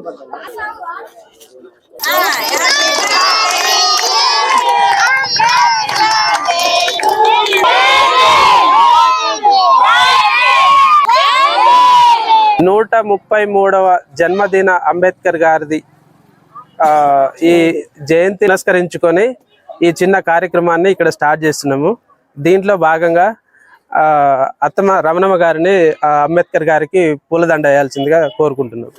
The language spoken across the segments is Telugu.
నూట 33వ జన్మదిన అంబేద్కర్ గారిది ఈ జయంతి పురస్కరించుకొని ఈ చిన్న కార్యక్రమాన్ని ఇక్కడ స్టార్ట్ చేస్తున్నాము. దీంట్లో భాగంగా అత్తమ్మ రమణమ్మ గారిని అంబేద్కర్ గారికి పూలదండ వేయాల్సిందిగా కోరుకుంటున్నాం.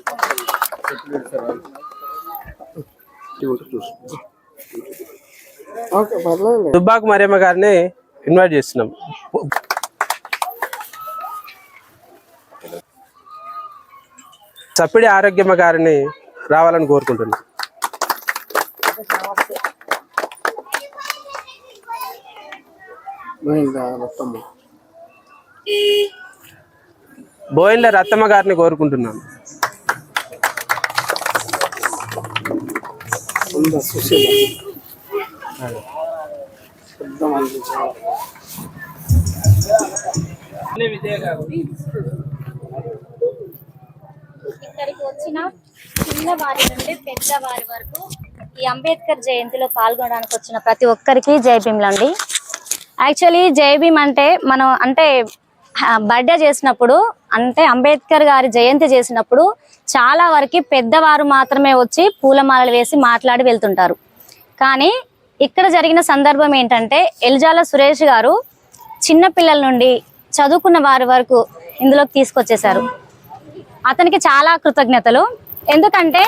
దుబ్బాకు మరియమ్మ గారిని ఇన్వైట్ చేస్తున్నాం. చప్పిడి ఆరోగ్యమ్మ గారిని రావాలని కోరుకుంటున్నాం. బోయిన్ల రత్తమ్మ గారిని కోరుకుంటున్నాను. ఇక్కడికి వచ్చిన చిన్నవారి నుండి పెద్దవారి వరకు ఈ అంబేద్కర్ జయంతిలో పాల్గొనడానికి వచ్చిన ప్రతి ఒక్కరికి జై భీమ్లండి. యాక్చువల్లీ జై భీమ్ అంటే మనం బర్త్డే చేసినప్పుడు అంబేద్కర్ గారి జయంతి చేసినప్పుడు చాలా వరకు పెద్దవారు మాత్రమే వచ్చి పూలమాలలు వేసి మాట్లాడి వెళ్తుంటారు. కానీ ఇక్కడ జరిగిన సందర్భం ఏంటంటే ఎల్జాల సురేష్ గారు చిన్నపిల్లల నుండి చదువుకున్న వారి వరకు ఇందులోకి తీసుకొచ్చేశారు. అతనికి చాలా కృతజ్ఞతలు. ఎందుకంటే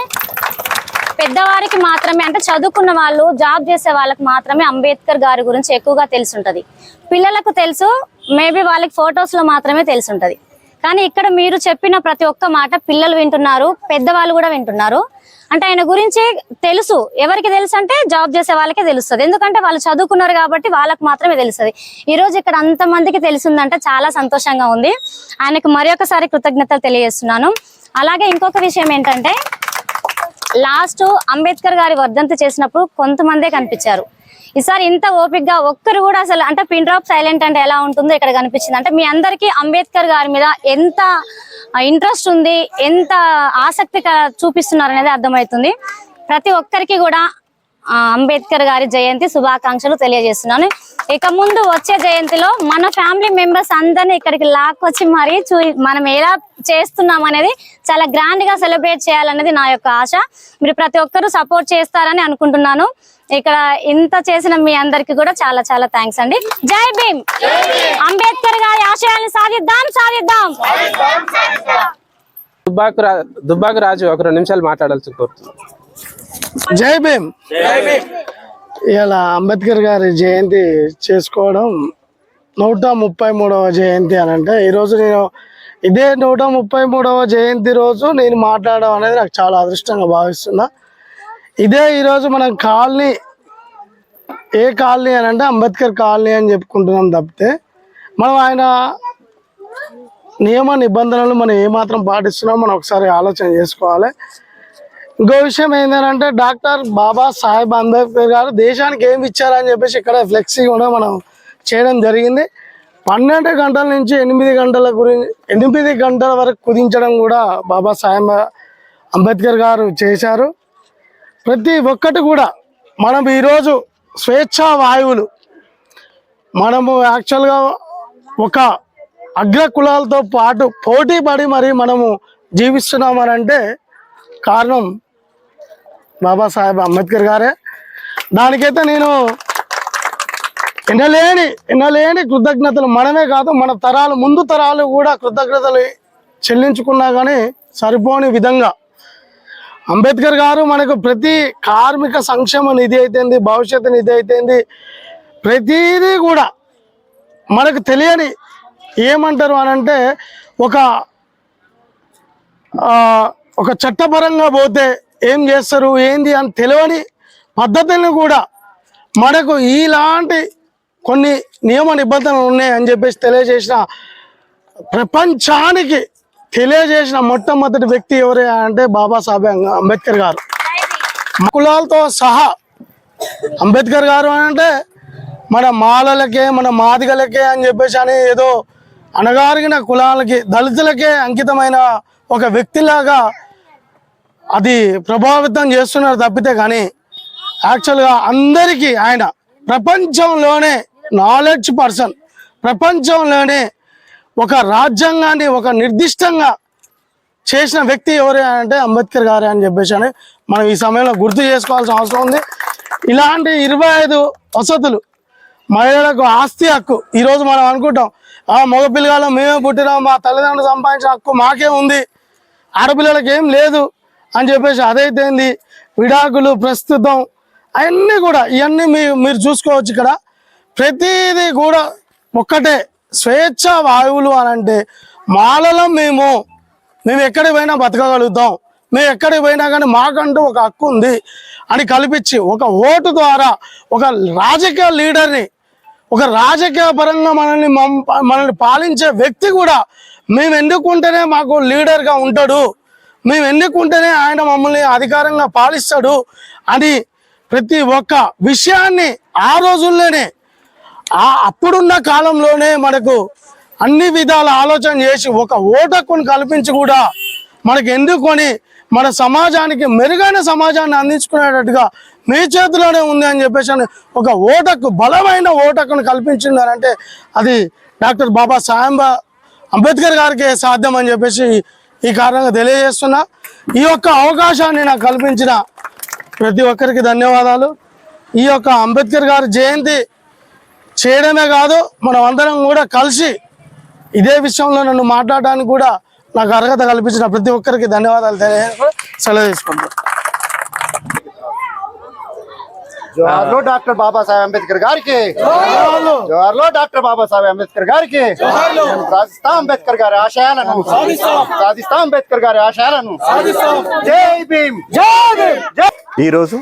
పెద్దవారికి మాత్రమే చదువుకున్న వాళ్ళు జాబ్ చేసే వాళ్ళకి మాత్రమే అంబేద్కర్ గారి గురించి ఎక్కువగా తెలుసుంటది. పిల్లలకు తెలుసు, మేబీ వాళ్ళకి ఫొటోస్ లో మాత్రమే తెలుసుంటది. కానీ ఇక్కడ మీరు చెప్పిన ప్రతి ఒక్క మాట పిల్లలు వింటున్నారు, పెద్దవాళ్ళు కూడా వింటున్నారు. ఆయన గురించి తెలుసు. ఎవరికి తెలుసు అంటే జాబ్ చేసే వాళ్ళకే తెలుస్తుంది. ఎందుకంటే వాళ్ళు చదువుకున్నారు కాబట్టి వాళ్ళకి మాత్రమే తెలుస్తుంది. ఈ రోజు ఇక్కడ అంతమందికి తెలిసిందంటే చాలా సంతోషంగా ఉంది. ఆయనకు మరొకసారి కృతజ్ఞతలు తెలియజేస్తున్నాను. అలాగే ఇంకొక విషయం ఏంటంటే లాస్ట్ అంబేద్కర్ గారి వర్ధంతి చేసినప్పుడు కొంతమందే కనిపించారు. ఈసారి ఇంత ఓపిక్ గా ఒక్కరు కూడా అసలు పిన్ డ్రాప్ సైలెంట్ అంటే ఎలా ఉంటుందో ఇక్కడ కనిపించింది. మీ అందరికీ అంబేద్కర్ గారి మీద ఎంత ఇంట్రెస్ట్ ఉంది, ఎంత ఆసక్తి చూపిస్తున్నారు అనేది అర్థమవుతుంది. ప్రతి ఒక్కరికి కూడా అంబేద్కర్ గారి జయంతి శుభాకాంక్షలు తెలియజేస్తున్నాను. ఇక ముందు వచ్చే జయంతిలో మన ఫ్యామిలీ మెంబర్స్ అందరినీ ఇక్కడికి లాక్కొచ్చి మరి మనం ఎలా చేస్తున్నాం అనేది చాలా గ్రాండ్ గా సెలబ్రేట్ చేయాలనేది నా యొక్క ఆశ. మీరు ప్రతి ఒక్కరూ సపోర్ట్ చేస్తారని అనుకుంటున్నాను. ఇక్కడ ఇంత చేసిన మీ అందరికి కూడా చాలా చాలా థ్యాంక్స్ అండి. జై భీమ్. అంబేద్కర్ గారి ఆశయాలను సాధిద్దాం. దుబ్బాకు రాజు ఒక 2 నిమిషాలు మాట్లాడాల్సి కోరుతున్నాను. జై భీమ్. ఇలా అంబేద్కర్ గారి జయంతి చేసుకోవడం 133వ జయంతి అని ఈరోజు నేను ఇదే 133వ జయంతి రోజు నేను మాట్లాడడం అనేది నాకు చాలా అదృష్టంగా భావిస్తున్నా. ఇదే ఈరోజు మనం కాలనీ ఏ కాలనీ అని అంబేద్కర్ కాలనీ అని చెప్పుకుంటున్నాం తప్పితే మనం ఆయన నియమ నిబంధనలు మనం ఏమాత్రం పాటిస్తున్నాం మనం ఒకసారి ఆలోచన చేసుకోవాలి. ఇంకో విషయం ఏంటంటే డాక్టర్ బాబా సాహెబ్ అంబేద్కర్ గారు దేశానికి ఏమి ఇచ్చారని చెప్పేసి ఇక్కడ ఫ్లెక్సీ కూడా మనం చేయడం జరిగింది. 12 గంటల నుంచి 8 గంటల వరకు కుదించడం కూడా బాబా సాహెబ్ అంబేద్కర్ గారు చేశారు. ప్రతి ఒక్కటి కూడా మనం ఈరోజు స్వేచ్ఛా వాయువులు మనము యాక్చువల్గా ఒక అగ్ర కులాలతో పాటు పోటీ పడి మరి మనము జీవిస్తున్నామనంటే కారణం బాబాసాహెబ్ అంబేద్కర్ గారే. దానికైతే నేను ఎన్నలేని కృతజ్ఞతలు మనమే కాదు మన ముందు తరాలు కూడా కృతజ్ఞతలు చెల్లించుకున్నా కానీ సరిపోని విధంగా అంబేద్కర్ గారు మనకు ప్రతి కార్మిక సంక్షేమ నిధి అయితేంది, భవిష్యత్తు నిధి అయితేంది, ప్రతిదీ కూడా మనకు తెలియని ఏమంటారు అనంటే ఒక చట్టపరంగా పోతే ఏం చేస్తారు ఏంది అని తెలియని పద్ధతులను కూడా మనకు ఇలాంటి కొన్ని నియమ నిబంధనలు ఉన్నాయని చెప్పేసి తెలియజేసిన ప్రపంచానికి తెలియజేసిన మొట్టమొదటి వ్యక్తి ఎవరే అంటే బాబాసాహెబ్ అంబేద్కర్ గారు. కులాలతో సహా అంబేద్కర్ గారు అంటే మన మాలలకే మన మాదిగలకే అని చెప్పేసి అని ఏదో అణగారిన కులాలకి దళితులకే అంకితమైన ఒక వ్యక్తిలాగా అది ప్రభావితం చేస్తున్నారు తప్పితే కానీ యాక్చువల్గా అందరికీ ఆయన ప్రపంచంలోనే నాలెడ్జ్ పర్సన్, ప్రపంచంలోనే ఒక రాజ్యాంగాన్ని ఒక నిర్దిష్టంగా చేసిన వ్యక్తి ఎవరు అంటే అంబేద్కర్ గారే అని చెప్పేసి అని మనం ఈ సమయంలో గుర్తు చేసుకోవాల్సిన అవసరం ఉంది. ఇలాంటి 25 వసతులు, మహిళలకు ఆస్తి హక్కు. ఈరోజు మనం అనుకుంటాం మగపిల్లగాళ్ళం మేమే పుట్టినాం, మా తల్లిదండ్రులు సంపాదించిన హక్కు మాకే ఉంది, ఆడపిల్లలకి ఏం లేదు అని చెప్పేసి అదైతేంది. విడాకులు ప్రస్తుతం అవన్నీ కూడా ఇవన్నీ మీరు చూసుకోవచ్చు. ఇక్కడ ప్రతిదీ కూడా ఒక్కటే, స్వేచ్ఛ వాయువులు అని అంటే మాలలో మేము ఎక్కడికి పోయినా బతకగలుగుతాం, మేము ఎక్కడికి పోయినా కానీ మాకంటూ ఒక హక్కు ఉంది అని కల్పించి ఒక ఓటు ద్వారా ఒక రాజకీయ లీడర్ని, ఒక రాజకీయ పరంగా మనల్ని పాలించే వ్యక్తి కూడా మేము ఎన్నుకుంటేనే మాకు లీడర్గా ఉంటాడు, మేము ఎన్నుకుంటేనే ఆయన మమ్మల్ని అధికారంగా పాలిస్తాడు అని ప్రతి ఒక్క విషయాన్ని ఆ రోజుల్లోనే అప్పుడున్న కాలంలోనే మనకు అన్ని విధాల ఆలోచన చేసి ఒక ఓటక్కుని కల్పించి కూడా మనకు ఎందుకొని మన సమాజానికి మెరుగైన సమాజాన్ని అందించుకునేటట్టుగా మీ చేతిలోనే ఉంది అని చెప్పేసి ఒక ఓటకు బలమైన ఓటకును కల్పించిందనంటే అది డాక్టర్ బాబాసాహెబ్ అంబేద్కర్ గారికి సాధ్యం అని చెప్పేసి ఈ కారణంగా తెలియజేస్తున్నా. ఈ యొక్క అవకాశాన్ని నాకు కల్పించిన ప్రతి ఒక్కరికి ధన్యవాదాలు. ఈ యొక్క అంబేద్కర్ గారి జయంతి చేయడమే కాదు, మనం అందరం కూడా కలిసి ఇదే విషయంలో నన్ను మాట్లాడడానికి కూడా నాకు అర్హత కల్పించిన ప్రతి ఒక్కరికి ధన్యవాదాలు తెలియజేస్తూ సెలవు తీసుకుంటాను. జోహార్లో డాక్టర్ బాబాసాహెబ్ అంబేద్కర్ గారికి, జోహార్లో డాక్టర్ బాబాసాహెబ్ అంబేద్కర్ గారికి. సాధిస్తాం అంబేద్కర్ గారి ఆశయాలను, సాధిస్తాం అంబేద్కర్ గారి ఆశయాలను. జై భీమ్, జై భీమ్. ఈరోజు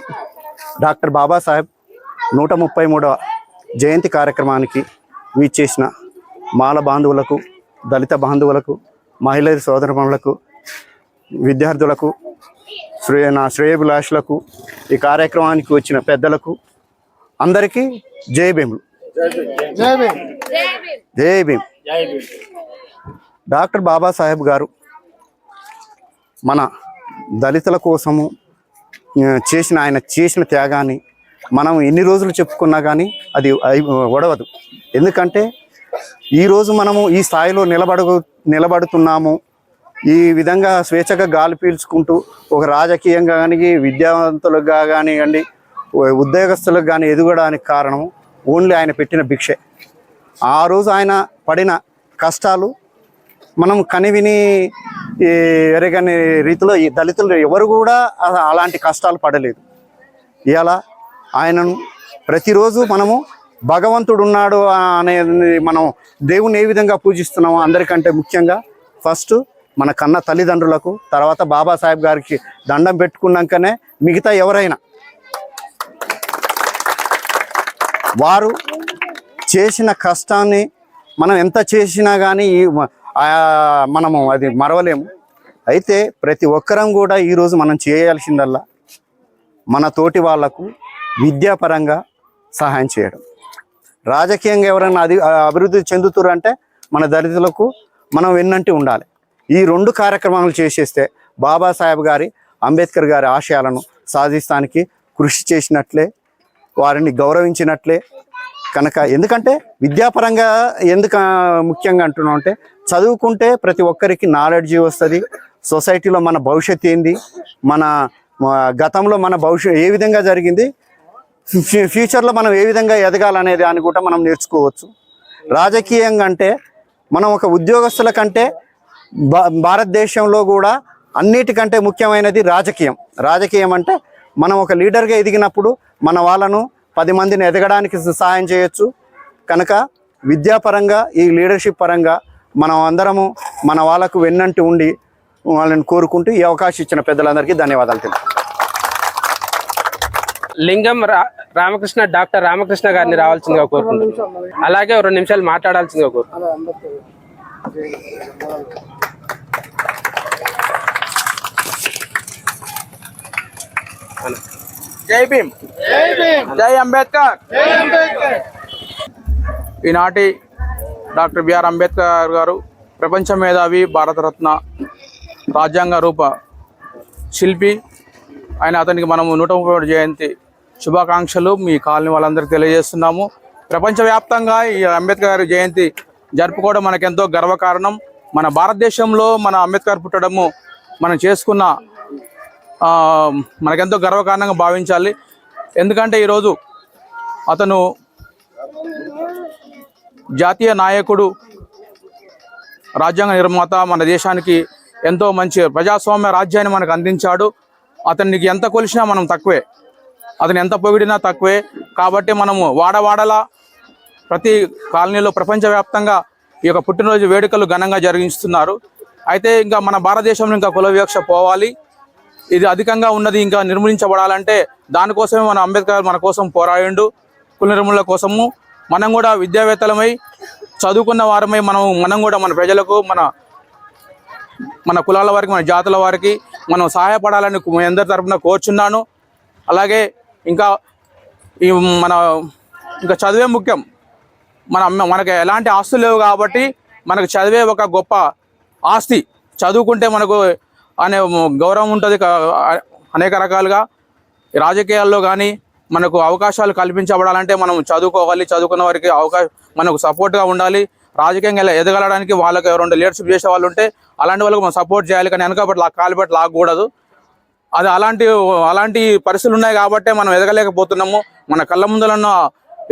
డాక్టర్ బాబాసాహెబ్ 133వ జయంతి కార్యక్రమానికి వీచేసిన మాల బాంధవులకు, దళిత బాంధవులకు, మహిళా సోదరమణులకు, విద్యార్థులకు, నా శ్రేయభిలాషులకు, ఈ కార్యక్రమానికి వచ్చిన పెద్దలకు అందరికీ జై భీములు. జై భీమ్. డాక్టర్ బాబాసాహెబ్ గారు మన దళితుల కోసము ఆయన చేసిన త్యాగాన్ని మనం ఎన్ని రోజులు చెప్పుకున్నా కానీ అది ఒడవదు. ఎందుకంటే ఈరోజు మనము ఈ స్థాయిలో నిలబడుతున్నాము. ఈ విధంగా స్వేచ్ఛగా గాలి పీల్చుకుంటూ ఒక రాజకీయంగా కానీ, విద్యావంతులుగా కానివ్వండి, ఉద్యోగస్తులకు కానీ ఎదగడానికి కారణం ఓన్లీ ఆయన పెట్టిన భిక్షే. ఆ రోజు ఆయన పడిన కష్టాలు మనం కనివిని ఎరగని రీతిలో ఈ దళితులు ఎవరు కూడా అలాంటి కష్టాలు పడలేదు. ఇలా ఆయనను ప్రతిరోజు మనము భగవంతుడు ఉన్నాడు అనేది మనం దేవుని ఏ విధంగా పూజిస్తున్నామో అందరికంటే ముఖ్యంగా ఫస్ట్ మన కన్న తల్లిదండ్రులకు, తర్వాత బాబాసాహెబ్ గారికి దండం పెట్టుకున్నాకనే మిగతా ఎవరైనా. వారు చేసిన కష్టాన్ని మనం ఎంత చేసినా కానీ మనము అది మరవలేము. అయితే ప్రతి ఒక్కరం కూడా ఈరోజు మనం చేయాల్సిందల్లా మన తోటి వాళ్లకు విద్యాపరంగా సహాయం చేయడం. రాజకీయంగా ఎవరైనా అభివృద్ధి చెందుతారంటే మన దళితులకు మనం వెన్నంటి ఉండాలి. ఈ 2 కార్యక్రమాలు చేసేస్తే బాబాసాహెబ్ గారి, అంబేద్కర్ గారి ఆశయాలను సాధిస్తానికి కృషి చేసినట్లే, వారిని గౌరవించినట్లే. కనుక ఎందుకంటే విద్యాపరంగా ఎందుకు ముఖ్యంగా అంటున్నాం అంటే చదువుకుంటే ప్రతి ఒక్కరికి నాలెడ్జ్ వస్తుంది. సొసైటీలో మన భవిష్యత్తు ఏంది, మన గతంలో మన భవిష్యత్తు ఏ విధంగా జరిగింది, ఫ్యూచర్లో మనం ఏ విధంగా ఎదగాలనే దాన్ని కూడా మనం నేర్చుకోవచ్చు. రాజకీయంగా అంటే మనం ఒక ఉద్యోగస్తుల కంటే భారతదేశంలో కూడా అన్నిటికంటే ముఖ్యమైనది రాజకీయం. రాజకీయం అంటే మనం ఒక లీడర్గా ఎదిగినప్పుడు మన వాళ్ళను 10 మందిని ఎదగడానికి సహాయం చేయొచ్చు. కనుక విద్యాపరంగా, ఈ లీడర్షిప్ పరంగా మనం అందరము మన వాళ్ళకు వెన్నంటి ఉండి వాళ్ళని కోరుకుంటూ ఈ అవకాశం ఇచ్చిన పెద్దలందరికీ ధన్యవాదాలు తెలుపు. లింగం రామకృష్ణ, డాక్టర్ రామకృష్ణ గారిని రావాల్సిందిగా కోరుకుంటున్నాను. అలాగే 2 నిమిషాలు మాట్లాడాల్సిందిగా కోరుకుంటున్నాను. జై భీమ్, జై అంబేద్కర్. ఈనాటి డాక్టర్ బిఆర్ అంబేద్కర్ గారు ప్రపంచ మేధావి, భారతరత్న, రాజ్యాంగ రూప శిల్పి. అతనికి మనము 131 జయంతి శుభాకాంక్షలు మీ కాలనీ వాళ్ళందరికీ తెలియజేస్తున్నాము. ప్రపంచవ్యాప్తంగా ఈ అంబేద్కర్ గారి జయంతి జరుపుకోవడం మనకెంతో గర్వకారణం. మన భారతదేశంలో మన అంబేద్కర్ పుట్టడము మనం చేసుకున్న మనకెంతో గర్వకారణంగా భావించాలి. ఎందుకంటే ఈరోజు అతను జాతీయ నాయకుడు, రాజ్యాంగ నిర్మాత, మన దేశానికి ఎంతో మంచి ప్రజాస్వామ్య రాజ్యాన్ని మనకు అందించాడు. అతనికి ఎంత కొలిసినా మనం తక్కువే, అతను ఎంత పొగిడినా తక్కువే. కాబట్టి మనము వాడవాడలా ప్రతి కాలనీలో ప్రపంచవ్యాప్తంగా ఈ యొక్క పుట్టినరోజు వేడుకలు ఘనంగా జరిగిస్తున్నారు. అయితే ఇంకా మన భారతదేశంలో ఇంకా కుల వివక్ష పోవాలి, ఇది అధికంగా ఉన్నది ఇంకా నిర్మూలించబడాలంటే దానికోసమే మన అంబేద్కర్ మన కోసం పోరాడిండు, కుల నిర్మూలన కోసము. మనం కూడా విద్యావేత్తలమై చదువుకున్న వారమై మనం కూడా మన ప్రజలకు, మన కులాల వారికి, మన జాతుల వారికి మనం సహాయపడాలని మీ అందరి తరఫున కోరుచున్నాను. అలాగే ఇంకా ఇంకా చదివే ముఖ్యం. మనకు ఎలాంటి ఆస్తులు లేవు కాబట్టి మనకు చదివే ఒక గొప్ప ఆస్తి. చదువుకుంటే మనకు అనే గౌరవం ఉంటుంది. అనేక రకాలుగా రాజకీయాల్లో కానీ మనకు అవకాశాలు కల్పించబడాలంటే మనం చదువుకోవాలి. చదువుకున్న వారికి మనకు సపోర్ట్గా ఉండాలి. రాజకీయంగా ఎదగలడానికి వాళ్ళకి 2 లీడర్షిప్ చేసే వాళ్ళు ఉంటే అలాంటి వాళ్ళకి మనం సపోర్ట్ చేయాలి. కానీ వెనకబట్టి కాలుబట్టి లాగకూడదు. అది అలాంటి పరిస్థితులు ఉన్నాయి కాబట్టే మనం ఎదగలేకపోతున్నాము. మన కళ్ళ ముందులున్న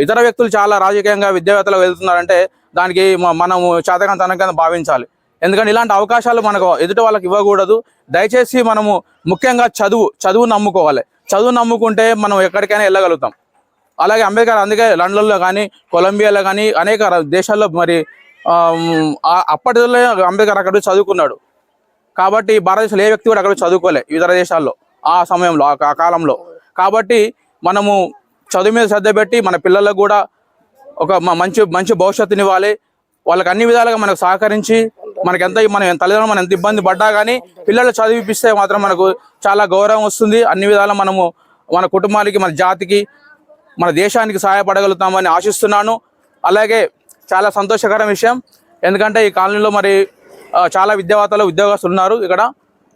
ఇతర వ్యక్తులు చాలా రాజకీయంగా విద్యావేత్తలు వెళ్తున్నారంటే దానికి మనము చేతకంతనంగా భావించాలి. ఎందుకంటే ఇలాంటి అవకాశాలు మనకు ఎదుటి వాళ్ళకి ఇవ్వకూడదు. దయచేసి మనము ముఖ్యంగా చదువు నమ్ముకోవాలి. చదువు నమ్ముకుంటే మనం ఎక్కడికైనా వెళ్ళగలుగుతాం. అలాగే అంబేద్కర్ అందుకే లండన్లో కానీ, కొలంబియాలో కానీ అనేక దేశాల్లో మరి అప్పటిలో అంబేద్కర్ అక్కడ చదువుకున్నాడు. కాబట్టి భారతదేశంలో ఏ వ్యక్తి కూడా అక్కడ చదువుకోలే ఇతర దేశాల్లో ఆ సమయంలో, ఆ కాలంలో. కాబట్టి మనము చదువు మీద శ్రద్ధ పెట్టి మన పిల్లలకు కూడా ఒక మంచి భవిష్యత్తునివ్వాలి. వాళ్ళకి అన్ని విధాలుగా మనకు సహకరించి మనం తల్లిదండ్రులు మనం ఎంత ఇబ్బంది పడ్డా కానీ పిల్లలు చదివిపిస్తే మాత్రం మనకు చాలా గౌరవం వస్తుంది. అన్ని విధాలా మనము మన కుటుంబానికి, మన జాతికి, మన దేశానికి సహాయపడగలుగుతామని ఆశిస్తున్నాను. అలాగే చాలా సంతోషకరమైన విషయం, ఎందుకంటే ఈ కాలనీలో మరి చాలా విద్యావేత్తలు, ఉద్యోగస్తులు ఉన్నారు ఇక్కడ.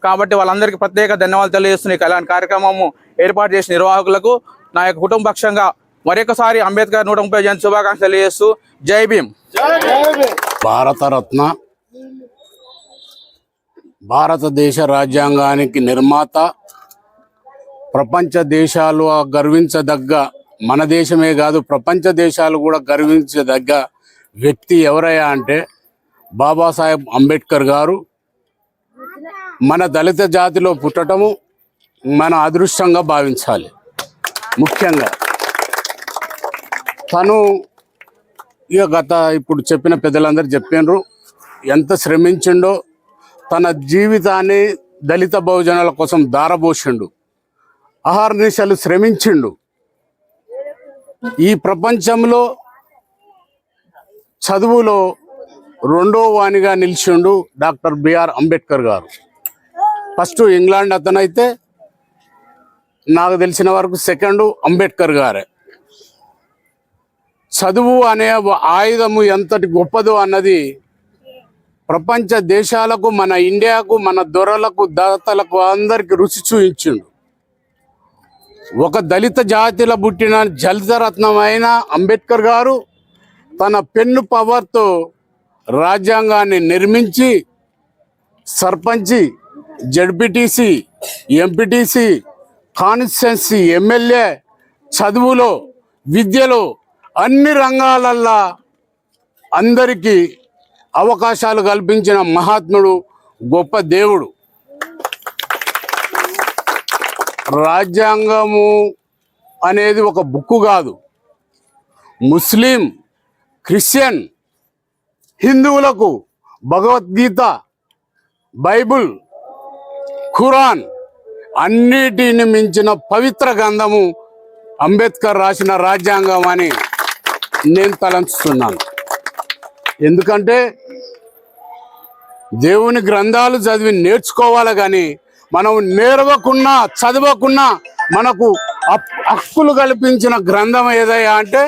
కాబట్టి వాళ్ళందరికీ ప్రత్యేక ధన్యవాదాలు తెలియజేస్తున్నాయి. ఇలాంటి కార్యక్రమము ఏర్పాటు చేసిన నిర్వాహకులకు నా యొక్క కుటుంబ పక్షంగా మరొకసారి అంబేద్కర్ 130 జయంతి శుభాకాంక్షలు తెలియజేస్తూ జై భీమ్. భారతరత్న, భారతదేశ రాజ్యాంగానికి నిర్మాత, ప్రపంచ దేశాలు గర్వించదగ్గ, మన దేశమే కాదు ప్రపంచ దేశాలు కూడా గర్వించదగ్గ వ్యక్తి ఎవరయ్యా అంటే బాబాసాహెబ్ అంబేద్కర్ గారు. మన దళిత జాతిలో పుట్టడము మన అదృష్టంగా భావించాలి. ముఖ్యంగా తను ఇప్పుడు చెప్పిన పెద్దలందరూ చెప్పినారు ఎంత శ్రమించిండో. తన జీవితాన్ని దళిత బహుజనుల కోసం దారబోసిండు, అహర్నిశలు శ్రమించిండు. ఈ ప్రపంచంలో చదువులో 2వ వానిగా నిలిచిండు డాక్టర్ బిఆర్ అంబేద్కర్ గారు. ఫస్ట్ ఇంగ్లాండ్ అతనైతే నాకు తెలిసిన వరకు సెకండ్ అంబేద్కర్ గారే. చదువు అనే ఆయుధము ఎంతటి గొప్పదో అన్నది ప్రపంచ దేశాలకు, మన ఇండియాకు, మన దొరలకు, దాతలకు అందరికి రుచి చూయించిండు. ఒక దళిత జాతిలో పుట్టిన జలితరత్నమైన అంబేద్కర్ గారు తన పెన్ను పవర్తో రాజ్యాంగాన్ని నిర్మించి సర్పంచి, జడ్పీటీసీ, ఎంపీటీసీ, కాన్స్టిట్యున్సీ, ఎమ్మెల్యే, చదువులో, విద్యలో, అన్ని రంగాలల్లో అందరికీ అవకాశాలు కల్పించిన మహాత్ముడు, గొప్ప దేవుడు. రాజ్యాంగము అనేది ఒక బుక్కు కాదు. ముస్లిం, క్రిస్టియన్, హిందువులకు భగవద్గీత, బైబుల్, ఖురాన్ అన్నిటిని మించిన పవిత్ర గ్రంథము అంబేద్కర్ రాసిన రాజ్యాంగం అని నేను తలంచుతున్నాను. ఎందుకంటే దేవుని గ్రంథాలు చదివి నేర్చుకోవాలి, కానీ మనం నేర్వకున్నా చదవకున్నా మనకు హక్కులు కల్పించిన గ్రంథం ఏదయ్యా అంటే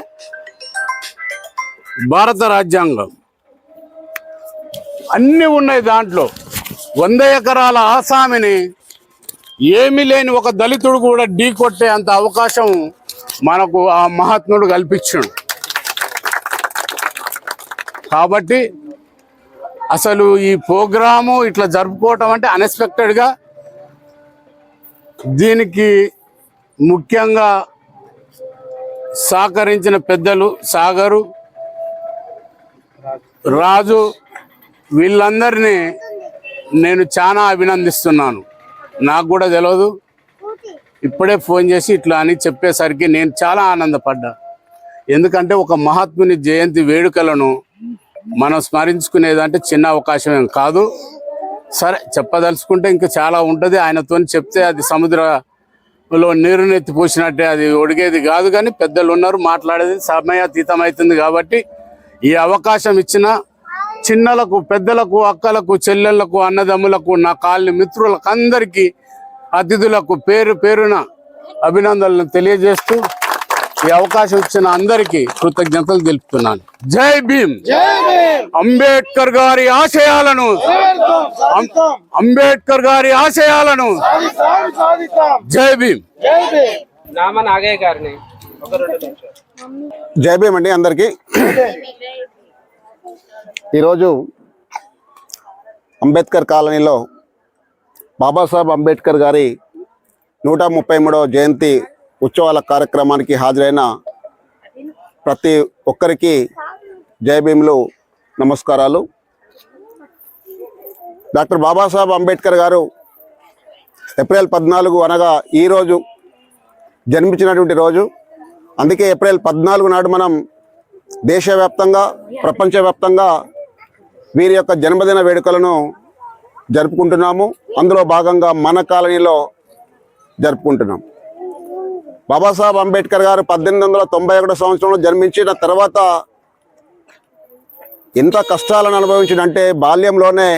భారత రాజ్యాంగం. అన్నీ ఉన్నాయి దాంట్లో. 100 ఎకరాల ఆసామిని ఏమీ లేని ఒక దళితుడు కూడా ఢీ కొట్టే అంత అవకాశం మనకు ఆ మహాత్ముడు కల్పించాడు. కాబట్టి అసలు ఈ ప్రోగ్రాము ఇట్లా జరుపుకోవటం అంటే అన్ఎక్స్పెక్టెడ్గా, దీనికి ముఖ్యంగా సహకరించిన పెద్దలు సాగరు, రాజు, వీళ్ళందరినీ నేను చాలా అభినందిస్తున్నాను. నాకు కూడా తెలియదు, ఇప్పుడే ఫోన్ చేసి ఇట్లా అని చెప్పేసరికి నేను చాలా ఆనందపడ్డా. ఎందుకంటే ఒక మహాత్ముని జయంతి వేడుకలను మనం స్మరించుకునేదంటే చిన్న అవకాశం ఏం కాదు. సరే, చెప్పదలుచుకుంటే ఇంకా చాలా ఉంటుంది. ఆయనతో చెప్తే అది సముద్రంలో నీరునెత్తి పోసినట్టే, అది ఒడిగేది కాదు. కానీ పెద్దలు ఉన్నారు, మాట్లాడేది సమయాతీతం అవుతుంది. కాబట్టి ఈ అవకాశం ఇచ్చిన చిన్నలకు, పెద్దలకు, అక్కలకు, చెల్లెళ్లకు, అన్నదమ్ములకు, నా కాలనీ మిత్రులకు అందరికీ, అతిథులకు పేరు పేరున అభినందనలు తెలియజేస్తూ ఈ అవకాశం ఇచ్చిన అందరికీ కృతజ్ఞతలు తెలుపుతున్నాను. జై భీమ్. అంబేద్కర్ గారి ఆశయాలను, అంబేద్కర్ గారి ఆశయాలను జై భీమ్. నామా నాగయ్య గారిని ఒక 2 నిమిషాలు. జై భీమ్ అండి అందరికీ. ఈరోజు అంబేద్కర్ కాలనీలో బాబాసాహెబ్ అంబేద్కర్ గారి 133వ జయంతి ఉత్సవాల కార్యక్రమానికి హాజరైన ప్రతి ఒక్కరికి జై భీములు, నమస్కారాలు. డాక్టర్ బాబాసాహెబ్ అంబేద్కర్ గారు ఏప్రిల్ 14 అనగా ఈరోజు జన్మించినటువంటి రోజు. అందుకే ఏప్రిల్ 14 నాడు మనం దేశవ్యాప్తంగా, ప్రపంచవ్యాప్తంగా వీరి యొక్క జన్మదిన వేడుకలను జరుపుకుంటున్నాము. అందులో భాగంగా మన కాలనీలో జరుపుకుంటున్నాం. బాబాసాహెబ్ అంబేద్కర్ గారు 1891 సంవత్సరంలో జన్మించిన తర్వాత ఎంత కష్టాలను అనుభవించిందంటే, బాల్యంలోనే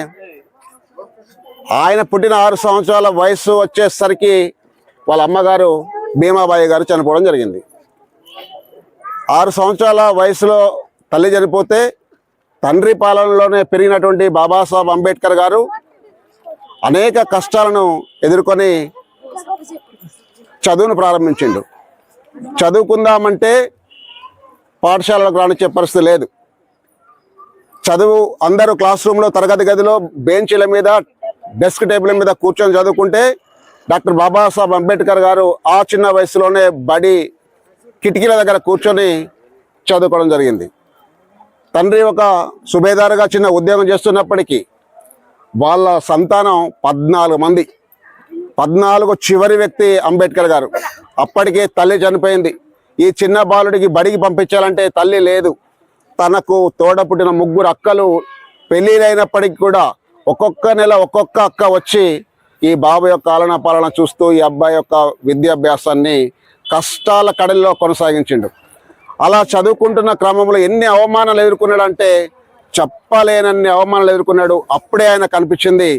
ఆయన పుట్టిన 6 సంవత్సరాల వయసు వచ్చేసరికి వాళ్ళ అమ్మగారు భీమాబాయి గారు చనిపోవడం జరిగింది. 6 సంవత్సరాల వయసులో తల్లి చనిపోతే తండ్రి పాలనలోనే పెరిగినటువంటి బాబాసాహెబ్ అంబేద్కర్ గారు అనేక కష్టాలను ఎదుర్కొని చదువును ప్రారంభించిండు. చదువుకుందామంటే పాఠశాలకు రానిచ్చే పరిస్థితి లేదు. చదువు అందరూ క్లాస్ రూమ్లో, తరగతి గదిలో బెంచీల మీద, డెస్క్ టేబుల్ మీద కూర్చొని చదువుకుంటే, డాక్టర్ బాబాసాహెబ్ అంబేద్కర్ గారు ఆ చిన్న వయసులోనే బడి కిటికీల దగ్గర కూర్చొని చదువుకోవడం జరిగింది. తండ్రి ఒక సుబేదారుగా చిన్న ఉద్యోగం చేస్తున్నప్పటికీ వాళ్ళ సంతానం 14 మంది. 14 చివరి వ్యక్తి అంబేద్కర్ గారు. అప్పటికే తల్లి చనిపోయింది. ఈ చిన్న బాలుడికి బడికి పంపించాలంటే తల్లి లేదు. తనకు తోడ పుట్టిన 3 అక్కలు పెళ్ళిళ్ళైనప్పటికీ కూడా ఒక్కొక్క నెల ఒక్కొక్క అక్క వచ్చి ఈ బాబు యొక్క ఆలన పాలన చూస్తూ ఈ అబ్బాయి యొక్క విద్యాభ్యాసాన్ని కష్టాల కడలిలో కొనసాగించిండు. అలా చదువుకుంటున్న క్రమంలో ఎన్ని అవమానాలు ఎదుర్కొన్నాడంటే చెప్పలేనన్ని అవమానాలు ఎదుర్కొన్నాడు. అప్పుడే ఆయన కనిపించింది,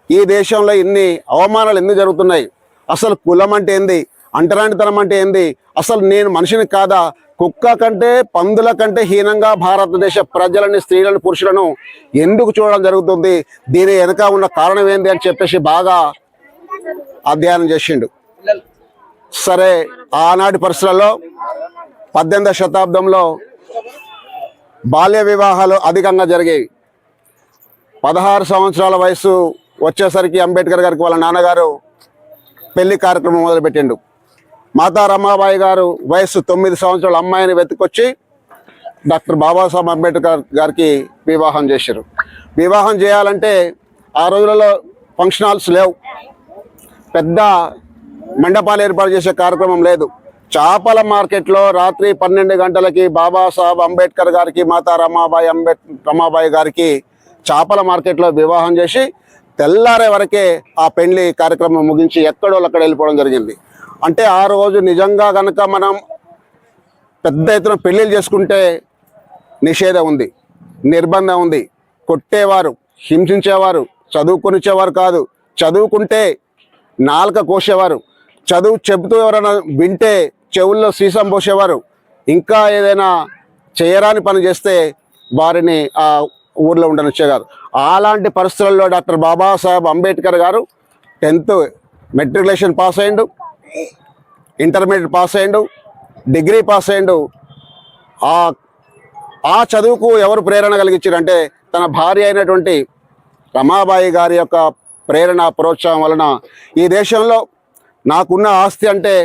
ఈ దేశంలో ఇన్ని అవమానాలు ఎందుకు జరుగుతున్నాయి, అసలు కులం అంటే ఏంది, అంటరానితనం అంటే ఏంది, అసలు నేను మనిషిని కాదా, కుక్క కంటే పందుల కంటే హీనంగా భారతదేశ ప్రజలని, స్త్రీలను, పురుషులను ఎందుకు చూడడం జరుగుతుంది, దీని వెనుక ఉన్న కారణం ఏంది అని చెప్పేసి బాగా అధ్యయనం చేసిండు. సరే, ఆనాటి పరిస్థితులలో 18వ శతాబ్దంలో బాల్య వివాహాలు అధికంగా జరిగేవి. 16 సంవత్సరాల వయసు వచ్చేసరికి అంబేద్కర్ గారికి వాళ్ళ నాన్నగారు పెళ్లి కార్యక్రమం మొదలుపెట్టిండు. మాతా రమాబాయి గారు వయసు 9 సంవత్సరాల అమ్మాయిని వెతుకొచ్చి డాక్టర్ బాబాసాహెబ్ అంబేద్కర్ గారికి వివాహం చేశారు. వివాహం చేయాలంటే ఆ రోజులలో ఫంక్షన్ హాల్స్ లేవు, పెద్ద మండపాలు ఏర్పాటు చేసే కార్యక్రమం లేదు. చేపల మార్కెట్లో రాత్రి 12 గంటలకి బాబాసాహెబ్ అంబేద్కర్ గారికి, మాతా రమాబాయి గారికి చేపల మార్కెట్లో వివాహం చేసి తెల్లారే వరకే ఆ పెళ్లి కార్యక్రమం ముగించి ఎక్కడో అక్కడ వెళ్ళిపోవడం జరిగింది. అంటే ఆ రోజు నిజంగా కనుక మనం పెద్ద ఎత్తున పెళ్ళిళ్ళు చేసుకుంటే నిషేధం ఉంది, నిర్బంధం ఉంది, కొట్టేవారు, హింసించేవారు, చదువుకొనిచ్చేవారు కాదు, చదువుకుంటే నాలుక కోసేవారు, చదువు చెబుతూ ఎవరైనా వింటే చెవుల్లో సీసం పోసేవారు, ఇంకా ఏదైనా చేయరాని పని చేస్తే వారిని ఆ ఊర్లో ఉండనిచ్చేవారు. అలాంటి పరిస్థితుల్లో డాక్టర్ బాబాసాహెబ్ అంబేద్కర్ గారు 10th మెట్రికులేషన్ పాస్ అయ్యిండు, ఇంటర్మీడియట్ పాస్ అయ్యిండు, డిగ్రీ పాస్ అయ్యిండు. ఆ చదువుకు ఎవరు ప్రేరణ కలిగించారంటే తన భార్య అయినటువంటి రమాబాయి గారి యొక్క ప్రేరణ ప్రోత్సాహం వలన ఈ దేశంలో నాకున్న ఆస్తి అంటే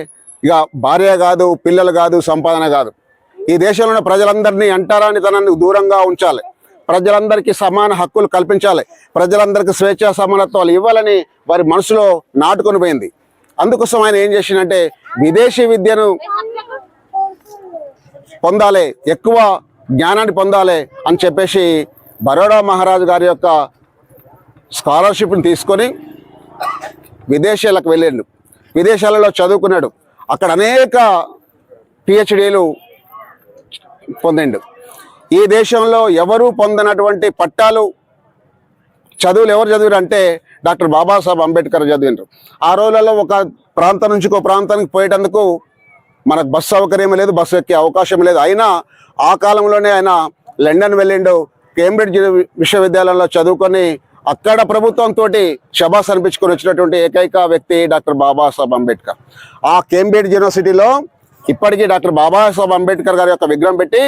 ఇక భార్య కాదు, పిల్లలు కాదు, సంపాదన కాదు. ఈ దేశంలో ఉన్న ప్రజలందరినీ అంటరానితనాన్ని దూరంగా ఉంచాలి, ప్రజలందరికీ సమాన హక్కులు కల్పించాలి, ప్రజలందరికీ స్వేచ్ఛా సమానత్వాలు ఇవ్వాలని వారి మనసులో నాటుకొని పోయింది. అందుకోసం ఆయన ఏం చేసిందంటే విదేశీ విద్యను పొందాలి, ఎక్కువ జ్ఞానాన్ని పొందాలి అని చెప్పేసి బరోడా మహారాజు గారి యొక్క స్కాలర్షిప్ని తీసుకొని విదేశాలకు వెళ్ళాడు, విదేశాలలో చదువుకున్నాడు. అక్కడ అనేక పిహెచ్డీలు పొందిండు. ఈ దేశంలో ఎవరు పొందినటువంటి పట్టాలు చదువులు ఎవరు చదివారు అంటే డాక్టర్ బాబాసాహెబ్ అంబేద్కర్ చదివినారు. ఆ రోజులలో ఒక ప్రాంతం నుంచి ఒక ప్రాంతానికి పోయేటందుకు మనకు బస్సు సౌకర్యం లేదు, బస్సు ఎక్కే అవకాశం లేదు. అయినా ఆ కాలంలోనే ఆయన లండన్ వెళ్ళిండు, కేంబ్రిడ్జ్ విశ్వవిద్యాలయంలో చదువుకొని అక్కడ ప్రభుత్వంతో శబాస్ అనిపించుకొని వచ్చినటువంటి ఏకైక వ్యక్తి డాక్టర్ బాబాసాహెబ్ అంబేద్కర్. ఆ కేంబ్రిడ్జ్ యూనివర్సిటీలో ఇప్పటికీ డాక్టర్ బాబాసాహెబ్ అంబేద్కర్ గారి యొక్క విగ్రహం పెట్టి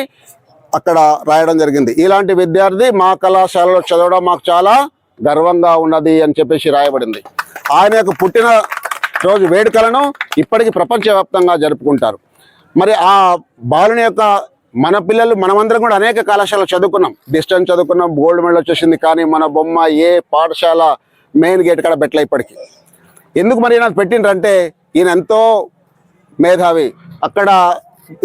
అక్కడ రాయడం జరిగింది. ఇలాంటి విద్యార్థి మా కళాశాలలో చదవడం మాకు చాలా గర్వంగా ఉన్నది అని చెప్పేసి రాయబడింది. ఆయన యొక్క పుట్టిన రోజు వేడుకలను ఇప్పటికీ ప్రపంచవ్యాప్తంగా జరుపుకుంటారు. మరి ఆ బాలుని యొక్క మన పిల్లలు మనమందరం కూడా అనేక కళాశాలలో చదువుకున్నాం, డిస్టెన్స్ చదువుకున్నాం, గోల్డ్ మెడల్ వచ్చేసింది. కానీ మన బొమ్మ ఏ పాఠశాల మెయిన్ గేట్ కాడ పెట్టలే ఇప్పటికీ. ఎందుకు మరి నాకు పెట్టిండ్రంటే ఈయన ఎంతో మేధావి. అక్కడ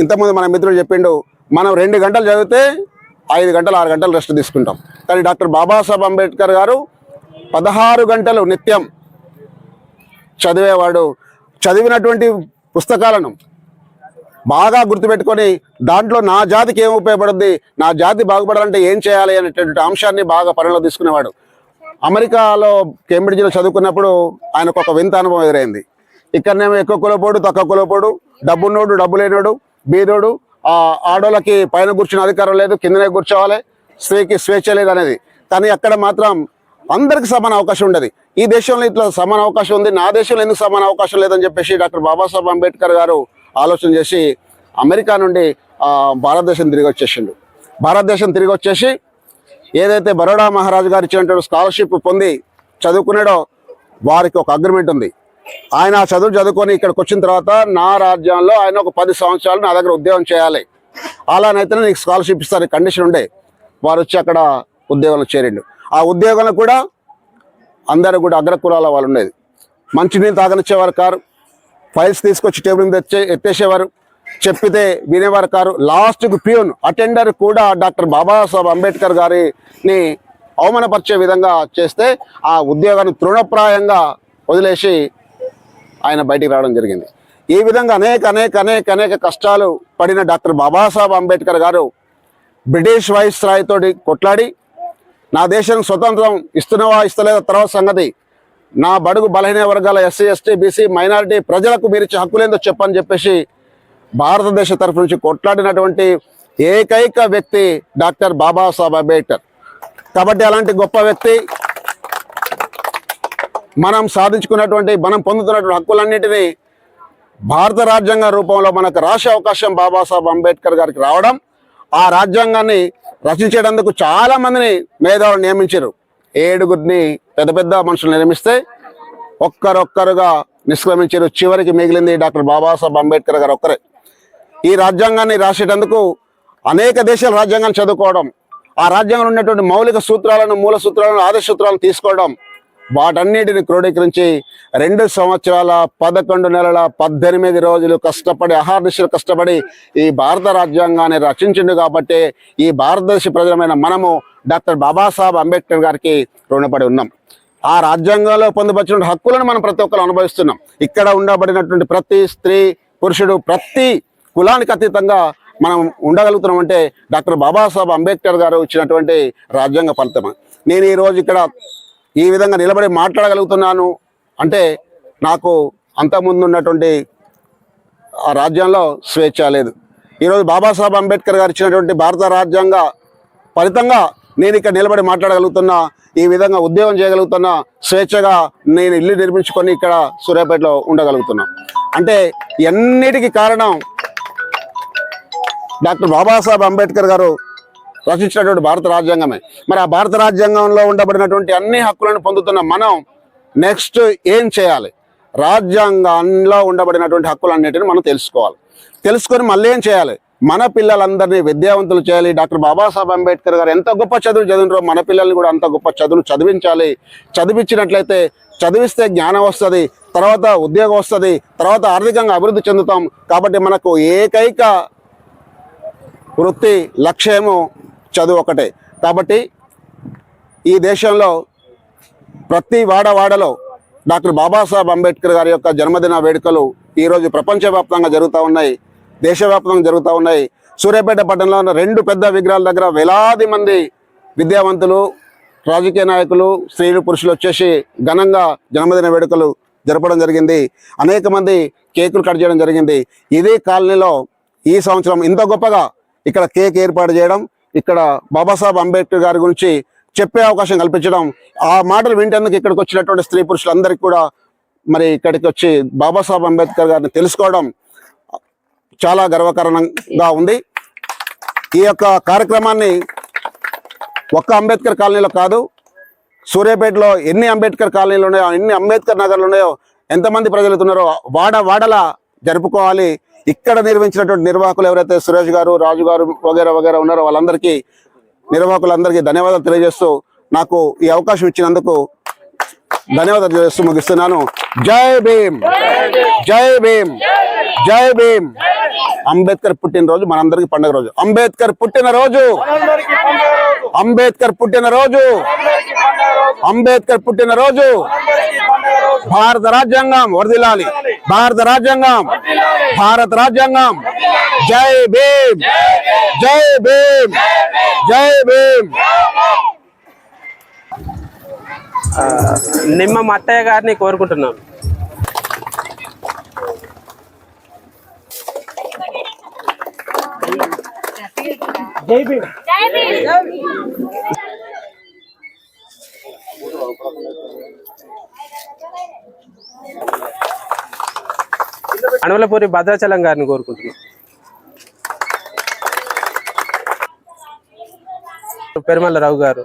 ఇంతకుముందు మన మిత్రుడు చెప్పిండు, మనం 2 గంటలు చదివితే 5 గంటలు 6 గంటలు రెస్ట్ తీసుకుంటాం. కానీ డాక్టర్ బాబాసాహెబ్ అంబేద్కర్ గారు 16 గంటలు నిత్యం చదివేవాడు. చదివినటువంటి పుస్తకాలను బాగా గుర్తుపెట్టుకొని దాంట్లో నా జాతికి ఏం ఉపయోగపడుద్ది, నా జాతి బాగుపడాలంటే ఏం చేయాలి అనేటువంటి అంశాన్ని బాగా పరిగణలో తీసుకునేవాడు. అమెరికాలో కేంబ్రిడ్జ్లో చదువుకున్నప్పుడు ఆయనకు ఒక వింత అనుభవం ఎదురైంది. ఇక్కడనేమో ఎక్కువ కులపోడు, తక్కువ కులపోడు, డబ్బున్నోడు, డబ్బు లేనోడు, బీదోడు, ఆడోళ్ళకి పైన కూర్చునే అధికారం లేదు, కిందనే కూర్చోవాలి, స్త్రీకి స్వేచ్ఛ లేదు అనేది. కానీ అక్కడ మాత్రం అందరికి సమాన అవకాశం ఉండదు. ఈ దేశంలో ఇట్లా సమాన అవకాశం ఉంది, నా దేశంలో ఎందుకు సమాన అవకాశం లేదని చెప్పేసి డాక్టర్ బాబాసాహెబ్ అంబేద్కర్ గారు ఆలోచన చేసి అమెరికా నుండి భారతదేశం తిరిగి వచ్చేసిండు. భారతదేశం తిరిగి వచ్చేసి ఏదైతే బరోడా మహారాజు గారు ఇచ్చినటువంటి స్కాలర్షిప్ పొంది చదువుకున్నాడో వారికి ఒక అగ్రిమెంట్ ఉంది. ఆయన చదువు చదువుకొని ఇక్కడికి వచ్చిన తర్వాత నా రాజ్యంలో ఆయన ఒక 10 సంవత్సరాలు నా దగ్గర ఉద్యోగం చేయాలి, అలానైతేనే నీకు స్కాలర్షిప్ ఇస్తారు కండిషన్ ఉండే. వారు వచ్చి అక్కడ ఉద్యోగంలో చేరిండు. ఆ ఉద్యోగంలో కూడా అందరూ కూడా అగ్రకులాల వాళ్ళు ఉండేది. మంచినీళ్ళు తాగనిచ్చేవారు కారు, ఫైల్స్ తీసుకొచ్చి టేబుల్ మీద ఎత్తేసేవారు, చెప్పితే వినేవారు కారు. లాస్ట్కు ప్యూన్, అటెండర్ కూడా డాక్టర్ బాబాసాహెబ్ అంబేద్కర్ గారిని అవమానపరిచే విధంగా చేస్తే ఆ ఉద్యోగాన్ని తృణప్రాయంగా వదిలేసి ఆయన బయటికి రావడం జరిగింది. ఈ విధంగా అనేక అనేక అనేక అనేక కష్టాలు పడిన డాక్టర్ బాబాసాహెబ్ అంబేద్కర్ గారు బ్రిటిష్ వైస్ రాయ్తో కొట్లాడి నా దేశానికి స్వతంత్రం ఇస్తున్నావా ఇస్తలేదా తర్వాత సంగతి, నా బడుగు బలహీన వర్గాల ఎస్సీ ఎస్టీ బీసీ మైనారిటీ ప్రజలకు మీరు ఇచ్చే హక్కులేందో చెప్పని చెప్పేసి భారతదేశ తరఫు నుంచి కొట్లాడినటువంటి ఏకైక వ్యక్తి డాక్టర్ బాబాసాహెబ్ అంబేద్కర్. కాబట్టి అలాంటి గొప్ప వ్యక్తి మనం సాధించుకున్నటువంటి మనం పొందుతున్నటువంటి హక్కులన్నింటినీ భారత రాజ్యాంగ రూపంలో మనకు రాసే అవకాశం బాబాసాహెబ్ అంబేద్కర్ గారికి రావడం, ఆ రాజ్యాంగాన్ని రచించేటందుకు చాలా మందిని మేధావులు నియమించారు. 7గురిని పెద్ద పెద్ద మనుషులు నియమిస్తే ఒక్కరొక్కరుగా నిష్క్రమించారు. చివరికి మిగిలింది డాక్టర్ బాబాసాహెబ్ అంబేద్కర్ గారు ఒక్కరే. ఈ రాజ్యాంగాన్ని రాసేటందుకు అనేక దేశాల రాజ్యాంగాన్ని చదువుకోవడం, ఆ రాజ్యాంగంలో ఉన్నటువంటి మౌలిక సూత్రాలను, మూల సూత్రాలను, ఆదేశ సూత్రాలను తీసుకోవడం, వాటన్నిటిని క్రోడీకరించి 2 సంవత్సరాల 11 నెలల 18 రోజులు కష్టపడి అహర్నిశలు కష్టపడి ఈ భారత రాజ్యాంగాన్ని రచించిండు. కాబట్టి ఈ భారతదేశ ప్రజలమైన మనము డాక్టర్ బాబాసాహెబ్ అంబేద్కర్ గారికి రుణపడి ఉన్నాం. ఆ రాజ్యాంగంలో పొందుపరిచిన హక్కులను మనం ప్రతి ఒక్కరు అనుభవిస్తున్నాం. ఇక్కడ ఉండబడినటువంటి ప్రతి స్త్రీ పురుషుడు ప్రతి కులానికి అతీతంగా మనం ఉండగలుగుతున్నాం అంటే డాక్టర్ బాబాసాహెబ్ అంబేద్కర్ గారు ఇచ్చినటువంటి రాజ్యాంగ ఫలితం. నేను ఈరోజు ఇక్కడ ఈ విధంగా నిలబడి మాట్లాడగలుగుతున్నాను అంటే నాకు అంతకుముందు ఉన్నటువంటి ఆ రాజ్యంలో స్వేచ్ఛ లేదు. ఈరోజు బాబాసాహెబ్ అంబేద్కర్ గారు ఇచ్చినటువంటి భారత రాజ్యాంగ ఫలితంగా నేను ఇక్కడ నిలబడి మాట్లాడగలుగుతున్నా, ఈ విధంగా ఉద్యోగం చేయగలుగుతున్నా, స్వేచ్ఛగా నేను ఇల్లు నిర్మించుకొని ఇక్కడ సూర్యాపేటలో ఉండగలుగుతున్నా. అంటే ఎన్నిటికీ కారణం డాక్టర్ బాబాసాహెబ్ అంబేద్కర్ గారు రచించినటువంటి భారత రాజ్యాంగమే. మరి ఆ భారత రాజ్యాంగంలో ఉండబడినటువంటి అన్ని హక్కులను పొందుతున్న మనం నెక్స్ట్ ఏం చేయాలి? రాజ్యాంగంలో ఉండబడినటువంటి హక్కులన్నిటిని మనం తెలుసుకొని మళ్ళీ ఏం చేయాలి? మన పిల్లలందరినీ విద్యావంతులు చేయాలి. డాక్టర్ బాబాసాహెబ్ అంబేద్కర్ గారు ఎంత గొప్ప చదువులు చదివినారో మన పిల్లల్ని కూడా అంత గొప్ప చదువులు చదివించాలి. చదివించినట్లయితే, చదివిస్తే జ్ఞానం వస్తుంది, తర్వాత ఉద్యోగం వస్తుంది, తర్వాత ఆర్థికంగా అభివృద్ధి చెందుతాం. కాబట్టి మనకు ఏకైక వృత్తి లక్ష్యము చదువు ఒకటే. కాబట్టి ఈ దేశంలో ప్రతి వాడవాడలో డాక్టర్ బాబాసాహెబ్ అంబేద్కర్ గారి యొక్క జన్మదిన వేడుకలు ఈరోజు ప్రపంచవ్యాప్తంగా జరుగుతూ ఉన్నాయి, దేశవ్యాప్తంగా జరుగుతూ ఉన్నాయి. సూర్యాపేట పట్టణంలో ఉన్న 2 పెద్ద విగ్రహాల దగ్గర వేలాది మంది విద్యావంతులు, రాజకీయ నాయకులు, స్త్రీలు, పురుషులు వచ్చేసి ఘనంగా జన్మదిన వేడుకలు జరపడం జరిగింది. అనేక మంది కేకులు కట్ చేయడం జరిగింది. ఇదే కాలనీలో ఈ సంవత్సరం ఇంత గొప్పగా ఇక్కడ కేక్ ఏర్పాటు చేయడం, ఇక్కడ బాబాసాహెబ్ అంబేద్కర్ గారి గురించి చెప్పే అవకాశం కల్పించడం, ఆ మాటలు వింటేందుకు ఇక్కడికి వచ్చినటువంటి స్త్రీ పురుషులందరికీ కూడా మరి ఇక్కడికి వచ్చి బాబాసాహెబ్ అంబేద్కర్ గారిని తెలుసుకోవడం చాలా గర్వకారణంగా ఉంది. ఈ యొక్క కార్యక్రమాన్ని ఒక్క అంబేద్కర్ కాలనీలో కాదు, సూర్యాపేటలో ఎన్ని అంబేద్కర్ కాలనీలు ఉన్నాయో, ఎన్ని అంబేద్కర్ నగర్లు ఉన్నాయో, ఎంతమంది ప్రజలు ఉన్నారో వాడలా జరుపుకోవాలి. ఇక్కడ నిర్వహించినటువంటి నిర్వాహకులు ఎవరైతే సురేష్ గారు, రాజు గారు వగేరా ఉన్నారో వాళ్ళందరికీ, నిర్వాహకులందరికీ ధన్యవాదాలు తెలియజేస్తూ నాకు ఈ అవకాశం ఇచ్చినందుకు ధన్యవాదాలు తెలియజేస్తూ ముగిస్తున్నాను. జై భీమ్, జై భీమ్, జై భీమ్. అంబేద్కర్ పుట్టినరోజు మనందరికీ పండుగ రోజు. అంబేద్కర్ పుట్టినరోజు, అంబేద్కర్ పుట్టినరోజు, అంబేద్కర్ పుట్టినరోజు. భారత రాజ్యాంగం వర్ధిల్లాలి, భారత రాజ్యాంగం, భారత రాజ్యాంగం. జై భీమ్, జై భీమ్, జై భీమ్. నిమ్మ మట్టయ్య గారిని కోరుకుంటున్నాం. జై భీమ్. అణువులపూరి భద్రాచలం గారిని కోరుకుంటున్నాం. పెరుమల్ల రావు గారు.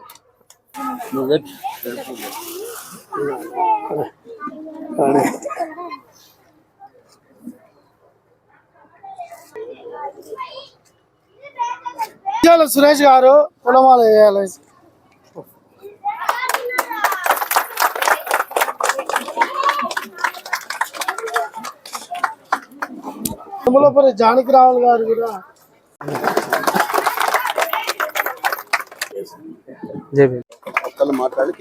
సురేష్ గారు కులమాల వేయాలి. తిరుమలపురి జానకి రావులు గారు కూడా. జై భీమ్. మాట్లాడి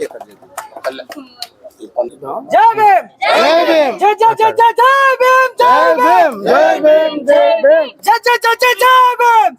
జై భీమ్, జై భీమ్, జై జై జై జై భీమ్, జై భీమ్, జై భీమ్, జై భీమ్, జై జై జై జై భీమ్,